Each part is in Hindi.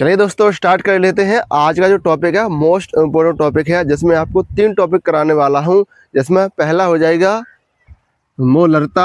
चलिए दोस्तों स्टार्ट कर लेते हैं। आज का जो टॉपिक है मोस्ट इम्पोर्टेंट टॉपिक है, जिसमें आपको 3 टॉपिक कराने वाला हूं। जिसमें पहला हो जाएगा मोलरता,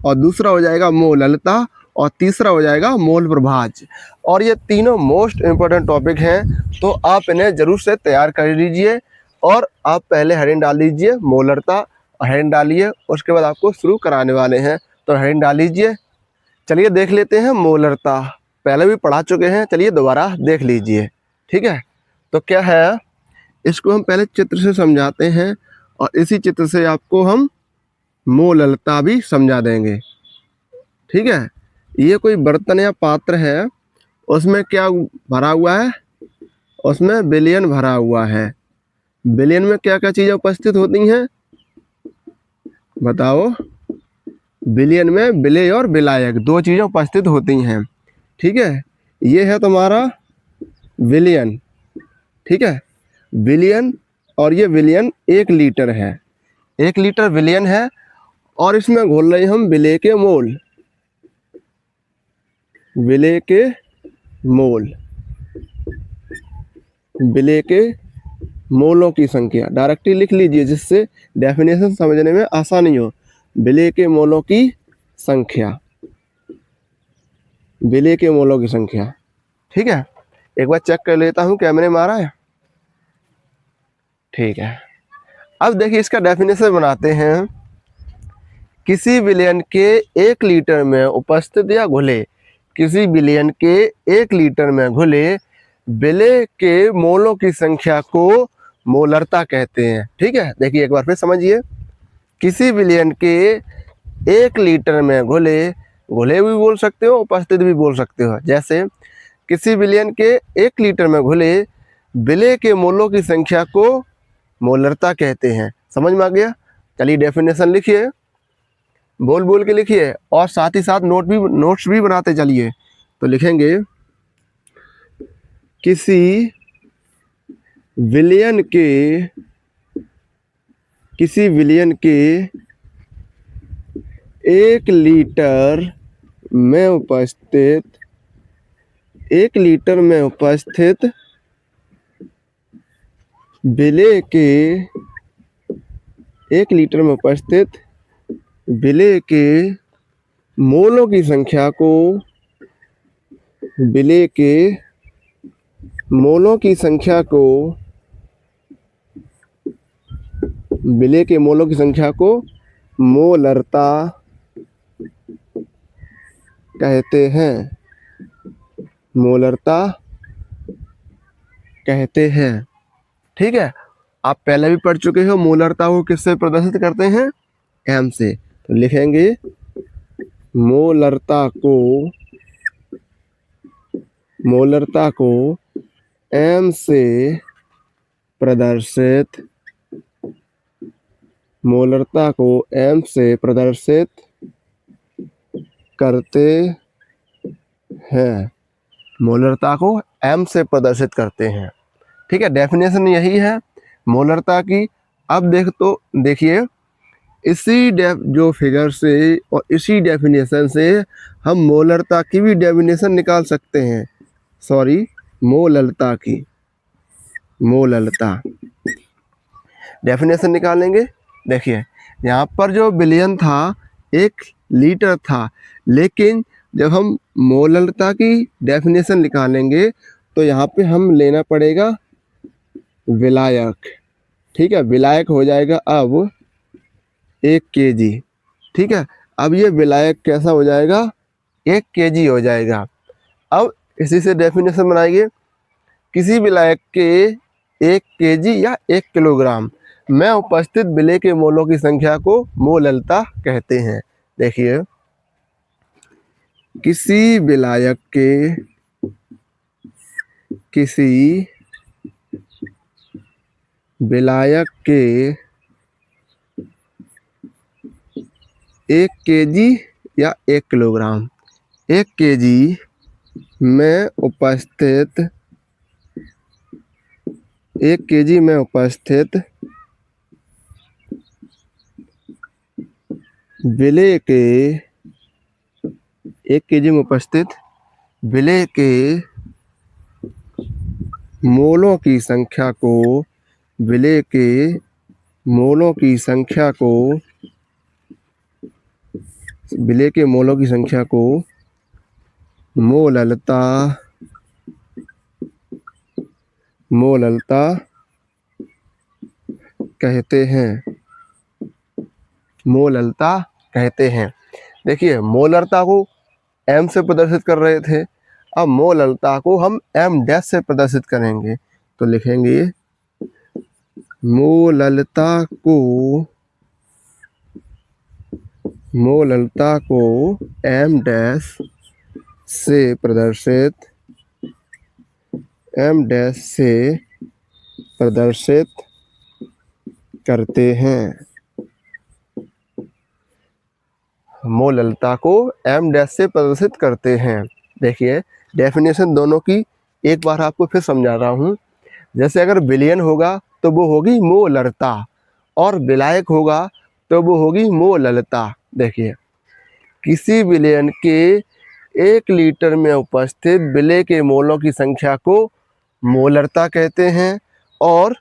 और दूसरा हो जाएगा मोललता, और तीसरा हो जाएगा मोल प्रभाज। और ये तीनों मोस्ट इम्पोर्टेंट टॉपिक हैं, तो आप इन्हें ज़रूर से तैयार कर लीजिए। और आप पहले हेडिंग डाल लीजिए मोलरता, हेडिंग डालिए, उसके बाद आपको शुरू कराने वाले हैं। तो हेडिंग डाल लीजिए। चलिए देख लेते हैं मोलरता। पहले भी पढ़ा चुके हैं, चलिए दोबारा देख लीजिए। ठीक है, तो क्या है, इसको हम पहले चित्र से समझाते हैं, और इसी चित्र से आपको हम मोललता भी समझा देंगे। ठीक है, ये कोई बर्तन या पात्र है, उसमें क्या भरा हुआ है, उसमें विलयन भरा हुआ है। विलयन में क्या क्या चीज़ें उपस्थित होती हैं, बताओ। विलयन में विलेय और विलायक 2 चीज़ें उपस्थित होती हैं। ठीक है, ये है तुम्हारा विलयन। ठीक है, विलयन, और ये विलयन 1 लीटर है। 1 लीटर विलयन है, और इसमें घोल रहे हम विलेय के मोल। विलेय के मोल, विलेय के मोलों की संख्या डायरेक्टली लिख लीजिए, जिससे डेफिनेशन समझने में आसानी हो। विलेय के मोलों की संख्या, विलेय के मोलों की संख्या। ठीक है, एक बार चेक कर लेता हूँ क्या मैंने मारा है। ठीक है, अब देखिए इसका डेफिनेशन बनाते हैं। किसी विलयन के 1 लीटर में उपस्थित या घुले, किसी विलयन के 1 लीटर में घुले विलेय के मोलों की संख्या को मोलरता कहते हैं। ठीक है, देखिए एक बार फिर समझिए। किसी विलयन के 1 लीटर में घुले, घुले भी बोल सकते हो, उपस्थित भी बोल सकते हो। जैसे किसी विलयन के 1 लीटर में घुले विलेय के मोलों की संख्या को मोलरता कहते हैं। समझ में आ गया? चलिए डेफिनेशन लिखिए, बोल बोल के लिखिए, और साथ ही साथ नोट्स भी बनाते चलिए। तो लिखेंगे किसी विलयन के 1 लीटर में उपस्थित 1 लीटर में उपस्थित विलेय के 1 लीटर में उपस्थित विलेय के मोलों की संख्या को विलेय के मोलों की संख्या को विलेय के मोलों की संख्या को मोलरता कहते हैं। मोलरता कहते हैं। ठीक है, आप पहले भी पढ़ चुके हो मोलरता को किससे प्रदर्शित करते हैं, एम से। तो लिखेंगे मोलरता को एम से प्रदर्शित, मोलरता को एम से प्रदर्शित करते हैं। मोलरता को एम से प्रदर्शित करते हैं। ठीक है, डेफिनेशन यही है मोलरता की। अब देखिए इसी जो फिगर से और इसी डेफिनेशन से हम मोलरता की भी डेफिनेशन निकाल सकते हैं। सॉरी, मोललता की, मोललता डेफिनेशन निकालेंगे। देखिए यहाँ पर जो विलयन था 1 लीटर था, लेकिन जब हम मोललता की डेफिनेशन निकालेंगे तो यहाँ पे हम लेना पड़ेगा विलायक। ठीक है, विलायक हो जाएगा अब 1 kg। ठीक है, अब ये विलायक कैसा हो जाएगा, 1 kg हो जाएगा। अब इसी से डेफिनेशन बनाइए। किसी विलायक के 1 kg या 1 किलोग्राम में उपस्थित विलेय के मोलों की संख्या को मोललता कहते हैं। देखिए किसी विलायक के 1 kg या 1 किलोग्राम, 1 kg में उपस्थित 1 kg में उपस्थित विलेय के 1 kg में उपस्थित विलेय के मोलों की संख्या को विलेय के मोलों की संख्या को विलेय के मोलों की संख्या को मोललता कहते हैं। मोललता कहते हैं। देखिए मोलरता को m से प्रदर्शित कर रहे थे, अब मोललता को हम m डैश से प्रदर्शित करेंगे। तो लिखेंगे मोललता को m डैश से प्रदर्शित करते हैं। मोललता को m डैश से प्रदर्शित करते हैं। देखिए डेफिनेशन दोनों की एक बार आपको फिर समझा रहा हूँ। जैसे अगर विलयन होगा तो वो होगी मोलरता और विलायक होगा तो वो होगी मोललता। देखिए किसी विलयन के 1 लीटर में उपस्थित विलेय के मोलों की संख्या को मोलरता कहते हैं और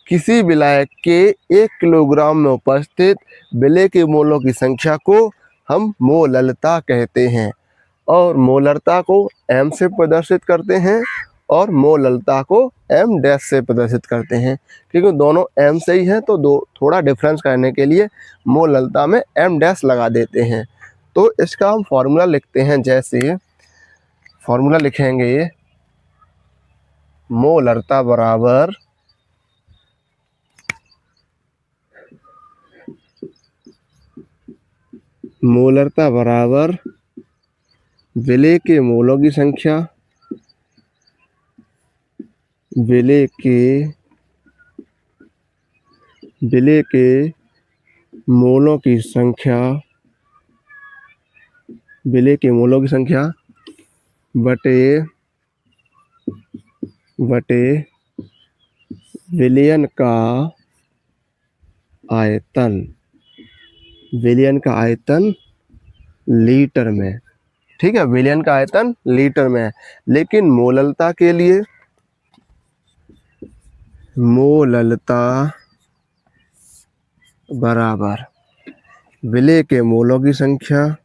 किसी विलायक के 1 किलोग्राम में उपस्थित विलेय के मोलों की संख्या को हम मोललता कहते हैं। और मोलरता को m से प्रदर्शित करते हैं और मोललता को m डैश से प्रदर्शित करते हैं। क्योंकि दोनों m से ही हैं तो थोड़ा डिफरेंस करने के लिए मोललता में m डैश लगा देते हैं। तो इसका हम फॉर्मूला लिखते हैं। जैसे फॉर्मूला लिखेंगे मोलरता बराबर विलेय के मोलों की संख्या विलेय के मोलों की संख्या बटे विलयन का आयतन लीटर में। ठीक है, विलयन का आयतन लीटर में है। लेकिन मोललता के लिए मोललता बराबर विलेय के मोलों की संख्या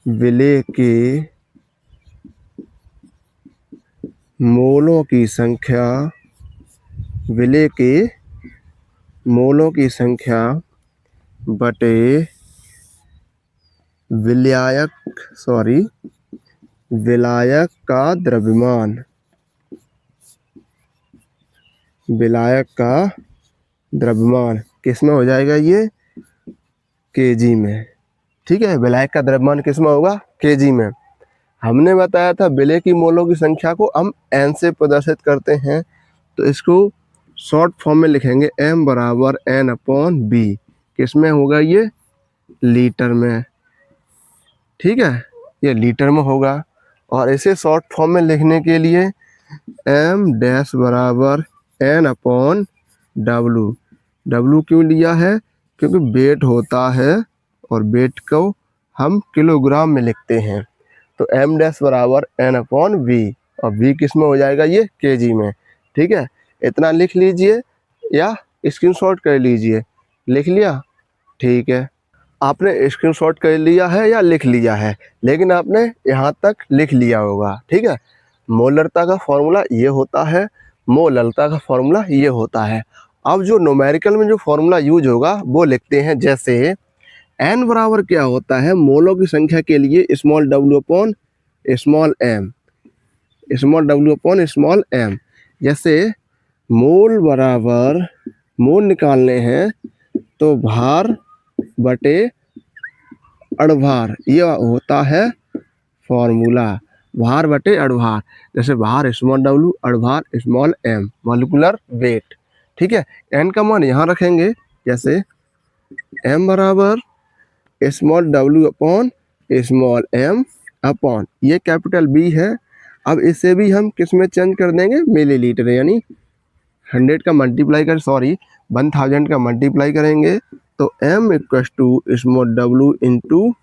विलेय के मोलों की संख्या बटे विलायक का द्रव्यमान किस में हो जाएगा? ये केजी में। ठीक है, विलायक का द्रव्यमान किस में होगा? केजी में। हमने बताया था विलेय की मोलों की संख्या को हम n से प्रदर्शित करते हैं, तो इसको शॉर्ट फॉर्म में लिखेंगे m बराबर n/b। किस में होगा? ये लीटर में। ठीक है, ये लीटर में होगा। और इसे शॉर्ट फॉर्म में लिखने के लिए m डैश बराबर n/w। w क्यों लिया है? क्योंकि वेट होता है और वेट को हम किलोग्राम में लिखते हैं। तो m डैश बराबर n/v और v किस में हो जाएगा? ये केजी में। ठीक है, इतना लिख लीजिए या स्क्रीनशॉट कर लीजिए। लिख लिया? ठीक है, आपने स्क्रीनशॉट कर लिया है या लिख लिया है, लेकिन आपने यहाँ तक लिख लिया होगा। ठीक है, मोलरता का फॉर्मूला ये होता है, मोललता का फॉर्मूला ये होता है। अब जो न्यूमेरिकल में जो फॉर्मूला यूज होगा वो लिखते हैं। जैसे n बराबर क्या होता है? मोलों की संख्या के लिए small w upon small m। जैसे मोल बराबर मोल निकालने हैं तो भार बटे अड़भार, ये होता है फॉर्मूला, भार बटे अड़भार। जैसे भार small w, Adbhar small m, molecular weight. ठीक है, n का मान यहाँ रखेंगे। जैसे m बराबर small w upon small m upon ये कैपिटल B है। अब इसे भी हम किस में चेंज कर देंगे? मिलीलीटर, यानी 1000 का मल्टीप्लाई करेंगे तो m equals to small w into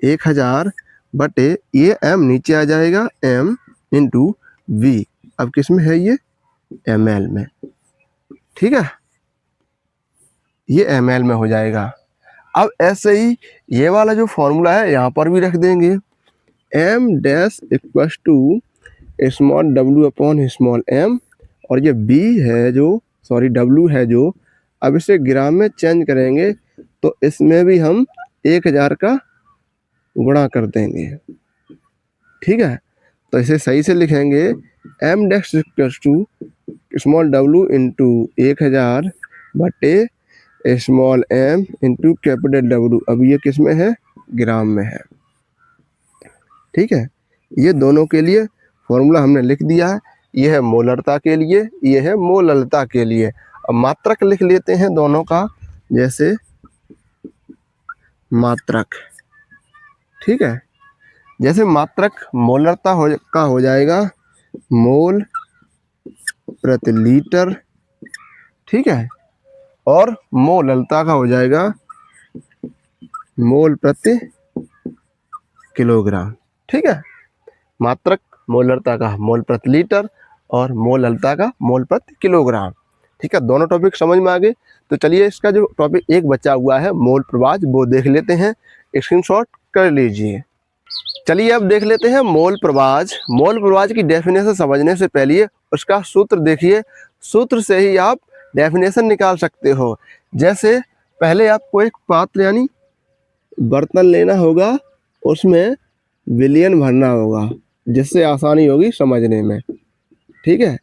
1000 बटे ये m नीचे आ जाएगा m इंटू V। अब किस में है ये? ml में। ठीक है, ये ml में हो जाएगा। अब ऐसे ही ये वाला जो फॉर्मूला है यहाँ पर भी रख देंगे, m dash equals to small w upon small m, और ये b है जो, सॉरी w है जो, अब इसे ग्राम में चेंज करेंगे तो इसमें भी हम 1000 का गुणा कर देंगे। ठीक है, तो इसे सही से लिखेंगे m dash equals to small w into 1000 बटे small m into capital W। अब ये किस में है? ग्राम में है। ठीक है, ये दोनों के लिए फॉर्मूला हमने लिख दिया है। ये है मोलरता के लिए, ये है मोललता के लिए। अब मात्रक लिख लेते हैं दोनों का, जैसे मात्रक। ठीक है, जैसे मात्रक मोलरता का हो जाएगा मोल प्रति लीटर। ठीक है, और मोललता का हो जाएगा मोल प्रति किलोग्राम। ठीक है, मात्रक मोलरता का मोल प्रति लीटर और मोललता का मोल प्रति किलोग्राम। ठीक है, दोनों टॉपिक समझ में आ गए। तो चलिए इसका जो टॉपिक एक बचा हुआ है मोल प्रवाह, वो देख लेते हैं, स्क्रीनशॉट कर लीजिए। चलिए अब देख लेते हैं मोल प्रवाह। मोल प्रवाह की डेफिनेशन समझने से पहले उसका सूत्र देखिए, सूत्र से ही आप डेफिनेशन निकाल सकते हो। जैसे पहले आपको एक पात्र यानी बर्तन लेना होगा, उसमें विलयन भरना होगा, जिससे आसानी होगी समझने में। ठीक है,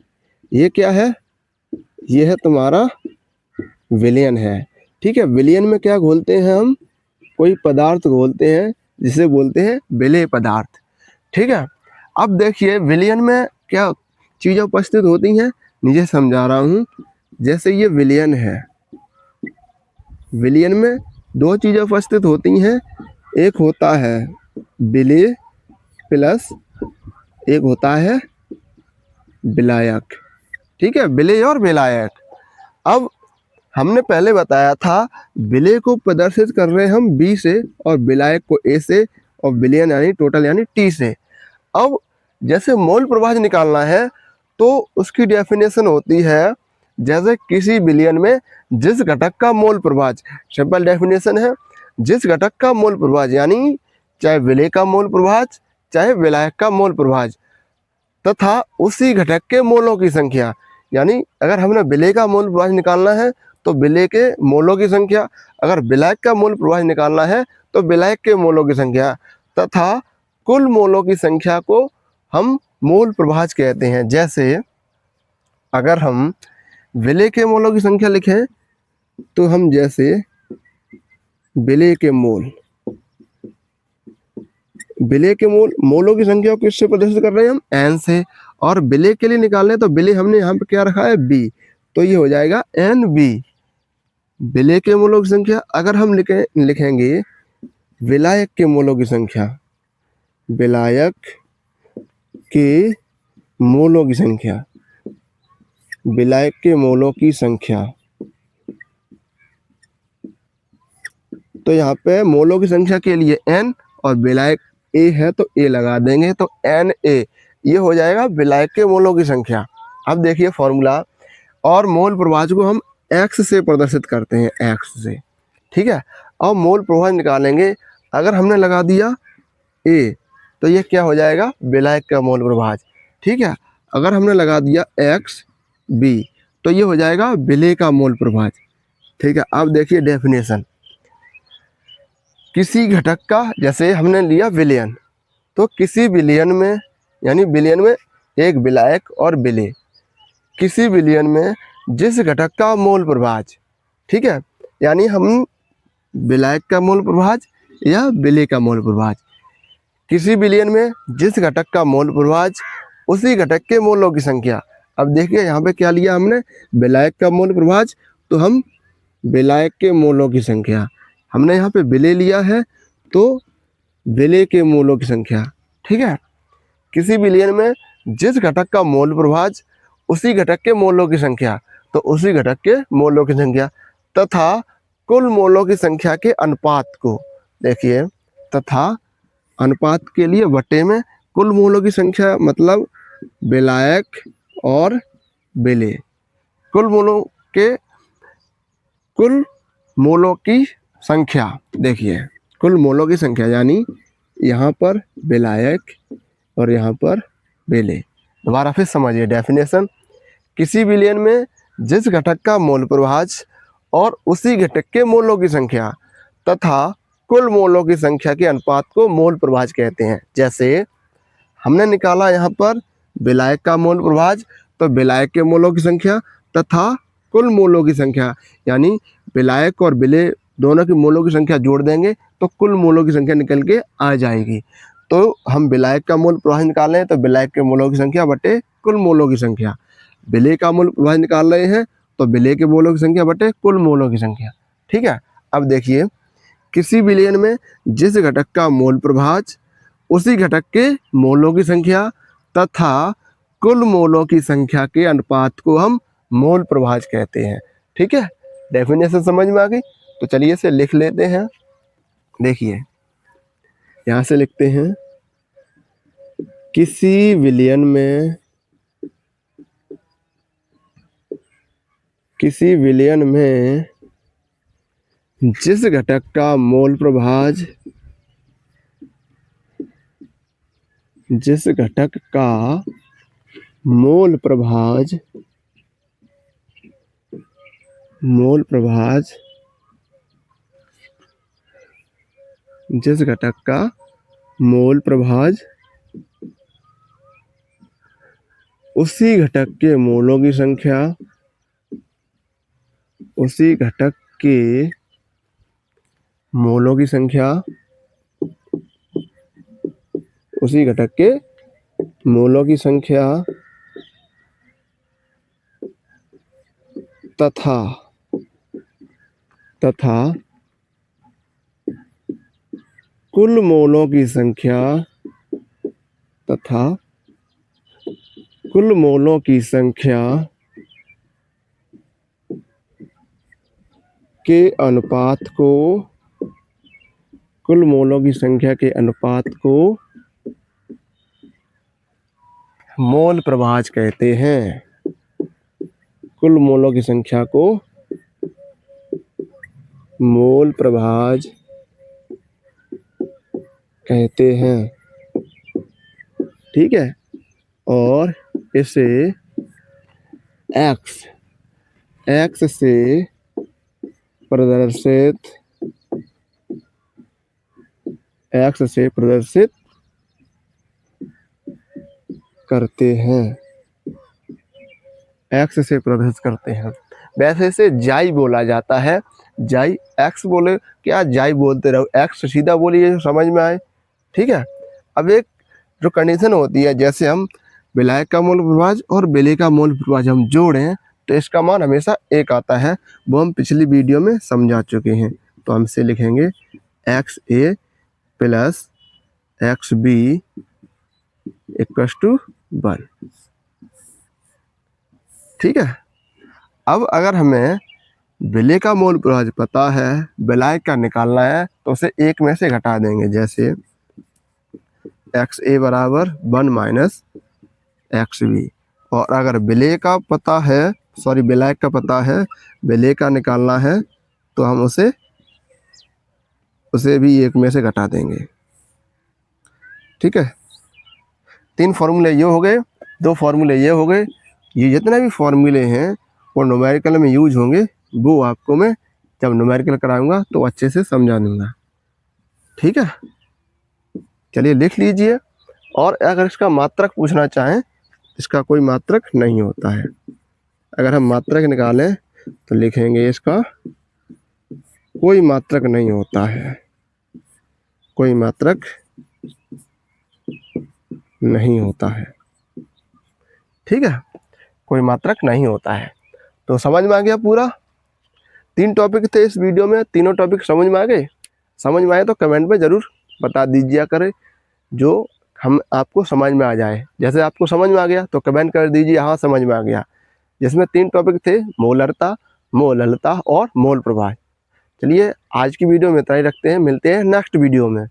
ये क्या है? ये है तुम्हारा विलयन है। ठीक है, विलयन में क्या घोलते हैं हम? कोई पदार्थ घोलते हैं जिसे बोलते हैं विलेय पदार्थ। ठीक है, अब देखिए विलयन में क्या चीज़ें उपस्थित होती हैं, नीचे समझा रहा हूँ। जैसे ये विलयन है, विलयन में दो चीज़ें उपस्थित होती हैं, एक होता है विलेय प्लस एक होता है विलायक। ठीक है, विलेय और विलायक। अब हमने पहले बताया था विलेय को प्रदर्शित कर रहे हम B से और विलायक को A से, और विलयन यानी टोटल यानी T से। अब जैसे मोल प्रवाह निकालना है तो उसकी डेफिनेशन होती है, जैसे किसी विलयन में जिस घटक का मोल प्रवाह, सिंपल डेफिनेशन है, जिस घटक का मोल प्रवाह यानी चाहे विलेय का मोल प्रवाह चाहे विलायक का मोल प्रवाह, तथा उसी घटक के मोलों की संख्या। यानी अगर हमने विलेय का मोल प्रवाह निकालना है तो विलेय के मोलों की संख्या, अगर विलायक का मोल प्रवाह निकालना है तो विलायक के मोलों की संख्या, तथा कुल मोलों की संख्या को हम मोल प्रवाह कहते हैं। जैसे अगर हम विलेय के मोलों की संख्या लिखें तो हम जैसे विलेय के मोल, विलेय के मोलों की संख्या को किससे प्रदर्शित कर रहे हैं हम? n से। और विलेय के लिए निकालने हैं तो विलेय हमने यहाँ पे क्या रखा है? b, तो ये हो जाएगा NB, विलेय के मोलों की संख्या। अगर हम लिखेंगे विलायक के मोलों की संख्या, विलायक के मोलों की संख्या, विलायक के मोलों की संख्या, तो यहाँ पे मोलों की संख्या के लिए n और विलायक A है तो A लगा देंगे, तो Na ये हो जाएगा विलायक के मोलों की संख्या। अब देखिए फॉर्मूला, और मोल प्रवाह को हम x से प्रदर्शित करते हैं, x से। ठीक है, और मोल प्रवाह निकालेंगे, अगर हमने लगा दिया A तो ये क्या हो जाएगा? विलायक का मोल प्रवाह। ठीक है, अगर हमने लगा दिया XB तो ये हो जाएगा विलेय का मोल प्रवाह। ठीक है, अब देखिए डेफिनेशन, किसी घटक का, जैसे हमने लिया विलयन, तो किसी विलयन में, यानी विलयन में एक विलायक और विलेय, किसी विलयन में जिस घटक का मोल प्रवाह, ठीक है, यानी हम विलायक का मोल प्रवाह या विलेय का मोल प्रवाह, किसी विलयन में जिस घटक का मोल प्रवाह उसी घटक के मोलों की संख्या। अब देखिए यहाँ पे क्या लिया हमने? विलायक का मोल प्रवाह, तो हम विलायक के मोलों की संख्या, हमने यहाँ पे विलेय लिया है तो विलेय के मोलों की संख्या। ठीक है, किसी विलयन में जिस घटक का मोल प्रवाह उसी घटक के मोलों की संख्या, तो उसी घटक के मोलों की संख्या, तथा कुल मोलों की संख्या के अनुपात को, देखिए तथा अनुपात के लिए बटे में कुल मोलों की संख्या, मतलब विलायक और विलेय। कुल मोलों की संख्या, देखिए कुल मोलों की संख्या, यानी यहाँ पर विलायक और यहाँ पर विलेय। दोबारा फिर समझिए डेफिनेशन। किसी विलयन में जिस घटक का मोल प्रभाज और उसी घटक के मोलों की संख्या तथा कुल मोलों की संख्या के अनुपात को मोल प्रभाज कहते हैं। जैसे हमने निकाला यहाँ पर विलायक का मोल प्रभाज, तो विलायक के मोलों की संख्या तथा कुल मोलों की संख्या, यानी विलायक और विलेय दोनों की मोलों की संख्या जोड़ देंगे तो कुल मोलों की संख्या निकल के आ जाएगी। तो हम विलायक का मोल प्रभाज निकाल रहे हैं तो विलायक के मोलों की संख्या बटे कुल मोलों की संख्या, विलेय का मोल प्रभाज निकाल रहे हैं तो विलेय के मोलों की संख्या बटे कुल मोलों की संख्या। ठीक है। अब देखिए, किसी विलयन में जिस घटक का मोल प्रभाज उसी घटक के मोलों की संख्या तथा कुल मोलों की संख्या के अनुपात को हम मोल प्रभाज कहते हैं। ठीक है, डेफिनेशन समझ में आ गई। तो चलिए इसे लिख लेते हैं। देखिए यहाँ से लिखते हैं, किसी विलयन में जिस घटक का मोल प्रभाज उसी घटक के मोलों की संख्या तथा कुल मोलों की संख्या के अनुपात को मोल प्रभाज कहते हैं। कुल मोलों की संख्या को मोल प्रभाज कहते हैं। ठीक है, और इसे x से प्रदर्शित करते हैं। वैसे इसे जाई बोला जाता है। जाई, एक्स बोले क्या, जाई बोलते रहो, एक्स सीधा बोलिए समझ में आए। ठीक है। अब एक जो कंडीशन होती है, जैसे हम विलायक का मोल प्रभाज और विलेय का मोल प्रभाज हम जोड़ें तो इसका मान हमेशा एक आता है। वो हम पिछली वीडियो में समझा चुके हैं। तो हम इसे लिखेंगे XA प्लस XB = 1। ठीक है। अब अगर हमें विलेय का मोल प्रभाज पता है, विलायक का निकालना है, तो उसे एक में से घटा देंगे। जैसे XA बराबर 1 - XB। और अगर विलायक का पता है, विलेय का निकालना है, तो हम उसे भी एक में से घटा देंगे। ठीक है। 3 फॉर्मूले ये हो गए, 2 फॉर्मूले ये हो गए। ये जितने भी फॉर्मूले हैं वो न्यूमेरिकल में यूज होंगे, वो आपको मैं जब न्यूमेरिकल कराऊंगा तो अच्छे से समझा दूंगा। ठीक है, चलिए लिख लीजिए। और अगर इसका मात्रक पूछना चाहें, इसका कोई मात्रक नहीं होता है। अगर हम मात्रक निकालें तो लिखेंगे इसका कोई मात्रक नहीं होता है। कोई मात्रक नहीं होता है। ठीक है, कोई मात्रक नहीं होता है। तो समझ में आ गया पूरा। 3 टॉपिक थे इस वीडियो में, तीनों टॉपिक समझ में आ गए। समझ में आए तो कमेंट में ज़रूर बता दीजिए करें, जो हम आपको समझ में आ जाए। जैसे आपको समझ में आ गया तो कमेंट कर दीजिए हाँ समझ में आ गया। जिसमें 3 टॉपिक थे, मोलरता, मोललता और मोल प्रभाज। चलिए आज की वीडियो में इतना ही रखते हैं, मिलते हैं नेक्स्ट वीडियो में।